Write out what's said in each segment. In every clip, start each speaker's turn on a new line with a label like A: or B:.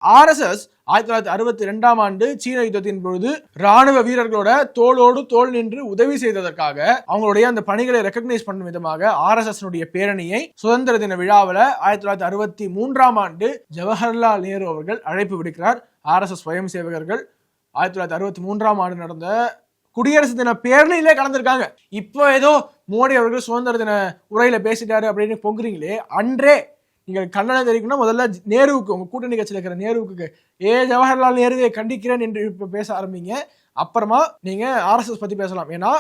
A: RSS 1962ஆம் ஆண்டு சீன யுத்தத்தின் பொழுது ராணுவ வீரர்களோட தோளோடு தோள் நின்று உதவி செய்ததற்காக அவங்களுடைய அந்த பணிகளை ரெகக்னைஸ் பண்ணும் விதமாக RSS பேரணியை சுதந்திர தின விழாவில் 1963ஆம் ஆண்டு ஜவஹர்லால் நேரு அவர்கள் அழைப்பு விடுக்கிறார். RSS ஸ்வயம் சேவகர்கள் 1963ஆம் ஆண்டு நடந்த குடியரசு தின பேரணியிலே கலந்திருக்காங்க. இப்போ ஏதோ மோடி அவர்கள் சுதந்திர தின உரையில பேசிட்டாரு அப்படின்னு பொங்குறீங்களே, அன்றே நீங்க கண்டனம் தெரிவிக்கணும்னா முதல்ல நேருவுக்கு, உங்க கூட்டணி கட்சியில் இருக்கிற நேருவுக்கு ஜவஹர்லால் நேருவை கண்டிக்கிறேன் என்று இப்ப பேச ஆரம்பிங்க. அப்புறமா நீங்க RSS பத்தி பேசலாம். ஏன்னா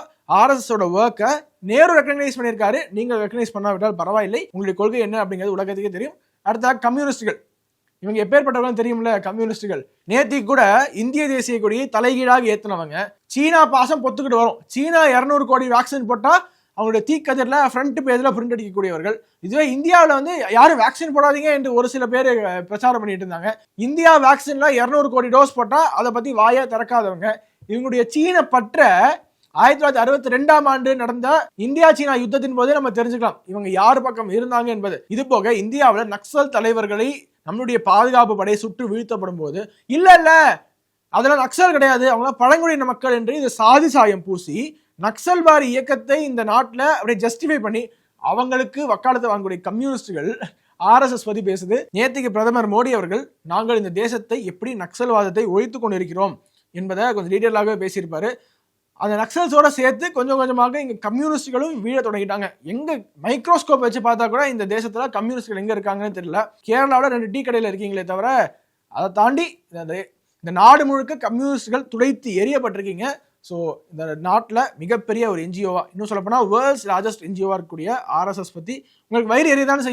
A: RSS ஒர்க்கை நேரு ரெக்கக்னைஸ் பண்ணியிருக்காரு. நீங்க ரெக்கக்னைஸ் பண்ணாவிட்டால் பரவாயில்லை. உங்களுடைய கொள்கை என்ன அப்படிங்கிறது உலகத்துக்கே தெரியும். அடுத்த கம்யூனிஸ்டுகள், இவங்க எப்பேற்பட்டவங்க தெரியும்ல. கம்யூனிஸ்டுகள் நேத்தி கூட இந்திய தேசிய கொடியை தலைகீழாக ஏத்தினவங்க. சீனா பாசம் பொத்துக்கிட்டு வரும். சீனா 200 கோடி வேக்சின் போட்டா அவங்களுடைய தீக்கதிரில் ஃப்ரண்ட் பேஜ்ல பிரிண்ட் அடிக்கக்கூடியவர்கள். இதுவே இந்தியாவில் யாரும் வேக்சின் போடாதீங்க என்று ஒரு சில பேர் பிரச்சாரம் பண்ணிட்டு இருந்தாங்க. இந்தியா வேக்சின்ல 200 கோடி டோஸ் போட்டா அதை பத்தி வாயா திறக்காதவங்க. இவங்களுடைய சீன பற்ற 1962ஆம் ஆண்டு நடந்த இந்தியா சீனா யுத்தத்தின் போதே நம்ம தெரிஞ்சுக்கலாம் இவங்க யார் பக்கம் இருந்தாங்க என்பது. இது போக இந்தியாவில் நக்சல் தலைவர்களை நம்மளுடைய பாதுகாப்பு படை சுட்டு வீழ்த்தப்படும் போது இல்ல அதெல்லாம் நக்சல் கிடையாது, அவங்க பழங்குடியின மக்கள் என்று இது சாதி சாயம் பூசி நக்சல்வாரி இயக்கத்தை இந்த நாட்டில் அப்படியே ஜஸ்டிஃபை பண்ணி அவங்களுக்கு வக்காலத்தை வாங்கக்கூடிய கம்யூனிஸ்டுகள் RSS பத்தி பேசுது. நேற்றுக்கு பிரதமர் மோடி அவர்கள் நாங்கள் இந்த தேசத்தை எப்படி நக்சல்வாதத்தை ஒழித்து கொண்டிருக்கிறோம் என்பதை கொஞ்சம் டீட்டெயிலாகவே பேசியிருப்பாரு. அந்த நக்சல்ஸோட சேர்த்து கொஞ்சம் கொஞ்சமாக இங்க கம்யூனிஸ்டுகளும் வீழ தொடங்கிட்டாங்க. எங்க மைக்ரோஸ்கோப் வச்சு பார்த்தா கூட இந்த தேசத்துல கம்யூனிஸ்டுகள் எங்க இருக்காங்கன்னு தெரியல. கேரளாவில் 2 டீ கடையில் இருக்கீங்களே தவிர அதை தாண்டி இந்த நாடு முழுக்க கம்யூனிஸ்டுகள் துடைத்து எரியப்பட்டிருக்கீங்க. ஸோ இந்த நாட்டில் மிகப்பெரிய ஒரு NGOவா, இன்னும் சொல்லப்போனால் வேர்ல்ட்ஸ் லார்ஜஸ்ட் NGOவா இருக்கக்கூடிய RSS பற்றி உங்களுக்கு வயிறு எரியதானே செய்யும்.